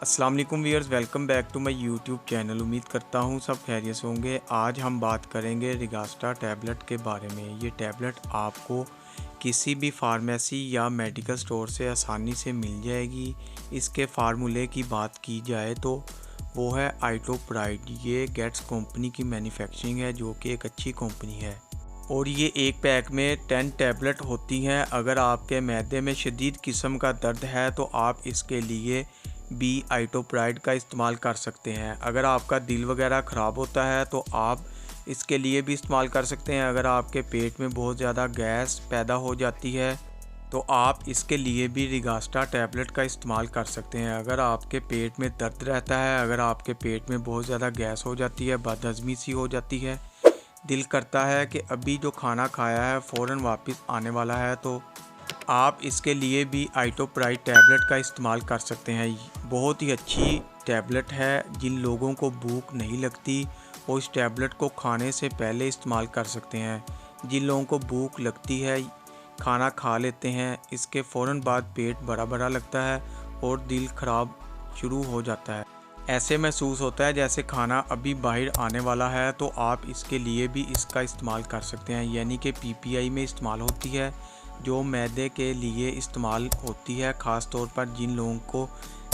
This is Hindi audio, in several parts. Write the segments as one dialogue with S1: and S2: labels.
S1: अस्सलाम वालेकुम viewers, welcome back to my YouTube channel. उम्मीद करता हूँ सब खैरियत से होंगे। आज हम बात करेंगे रिगास्टा टैबलेट के बारे में। ये टैबलेट आपको किसी भी फार्मेसी या मेडिकल स्टोर से आसानी से मिल जाएगी। इसके फार्मूले की बात की जाए तो वो है आइटोप्राइड। ये गेट्स कंपनी की मैन्युफैक्चरिंग है, जो कि एक अच्छी कंपनी है। और ये एक पैक में 10 टैबलेट होती हैं। अगर आपके मैदे में शदीद किस्म का दर्द है तो आप इसके लिए बी आइटोप्राइड का इस्तेमाल कर सकते हैं। अगर आपका दिल वगैरह ख़राब होता है तो आप इसके लिए भी इस्तेमाल कर सकते हैं। अगर आपके पेट में बहुत ज़्यादा गैस पैदा हो जाती है तो आप इसके लिए भी रिगास्टा टैबलेट का इस्तेमाल कर सकते हैं। अगर आपके पेट में दर्द रहता है, अगर आपके पेट में बहुत ज़्यादा गैस हो जाती है, बदहज़मी सी हो जाती है, दिल करता है कि अभी जो खाना खाया है फ़ौरन वापस आने वाला है, तो आप इसके लिए भी आइटोप्राइड टैबलेट का इस्तेमाल कर सकते हैं। बहुत ही अच्छी टैबलेट है। जिन लोगों को भूख नहीं लगती वो इस टैबलेट को खाने से पहले इस्तेमाल कर सकते हैं। जिन लोगों को भूख लगती है, खाना खा लेते हैं, इसके फ़ौरन बाद पेट बड़ा बड़ा लगता है और दिल ख़राब शुरू हो जाता है। ऐसे महसूस होता है जैसे खाना अभी बाहर आने वाला है, तो आप इसके लिए भी इसका इस्तेमाल कर सकते हैं। यानी कि पीपीआई में इस्तेमाल होती है, जो मैदे के लिए इस्तेमाल होती है। ख़ास तौर पर जिन लोगों को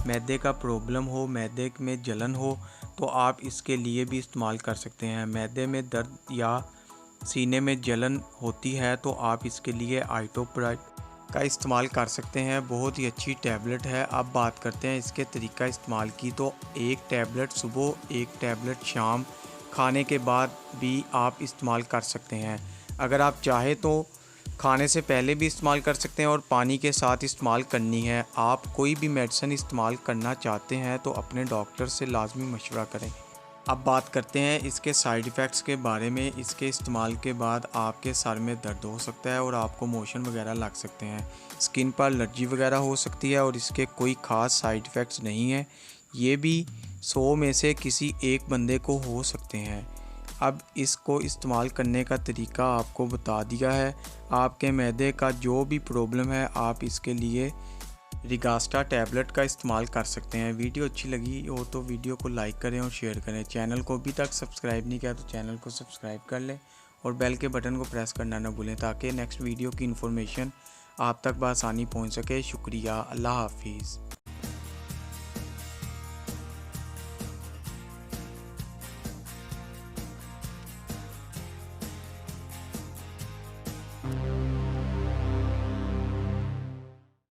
S1: मैदे का प्रॉब्लम हो, मैदे में जलन हो, तो आप इसके लिए भी इस्तेमाल कर सकते हैं। मैदे में दर्द या सीने में जलन होती है तो आप इसके लिए आइटोप्राइड का इस्तेमाल कर सकते हैं। बहुत ही अच्छी टैबलेट है। अब बात करते हैं इसके तरीका इस्तेमाल की। तो एक टैबलेट सुबह, एक टैबलेट शाम, खाने के बाद भी आप इस्तेमाल कर सकते हैं। अगर आप चाहें तो खाने से पहले भी इस्तेमाल कर सकते हैं और पानी के साथ इस्तेमाल करनी है। आप कोई भी मेडिसिन इस्तेमाल करना चाहते हैं तो अपने डॉक्टर से लाजमी मशवरा करें। अब बात करते हैं इसके साइड इफ़ेक्ट्स के बारे में। इसके इस्तेमाल के बाद आपके सर में दर्द हो सकता है और आपको मोशन वगैरह लग सकते हैं। स्किन पर एलर्जी वगैरह हो सकती है और इसके कोई ख़ास साइड इफ़ेक्ट्स नहीं हैं। ये भी 100 में से किसी एक बंदे को हो सकते हैं। अब इसको इस्तेमाल करने का तरीका आपको बता दिया है। आपके मैदे का जो भी प्रॉब्लम है, आप इसके लिए रिगास्टा टैबलेट का इस्तेमाल कर सकते हैं। वीडियो अच्छी लगी हो तो वीडियो को लाइक करें और शेयर करें। चैनल को अभी तक सब्सक्राइब नहीं किया तो चैनल को सब्सक्राइब कर लें और बेल के बटन को प्रेस करना ना भूलें, ताकि नेक्स्ट वीडियो की इन्फॉर्मेशन आप तक बआसानी पहुंच सके। शुक्रिया। अल्लाह हाफिज़।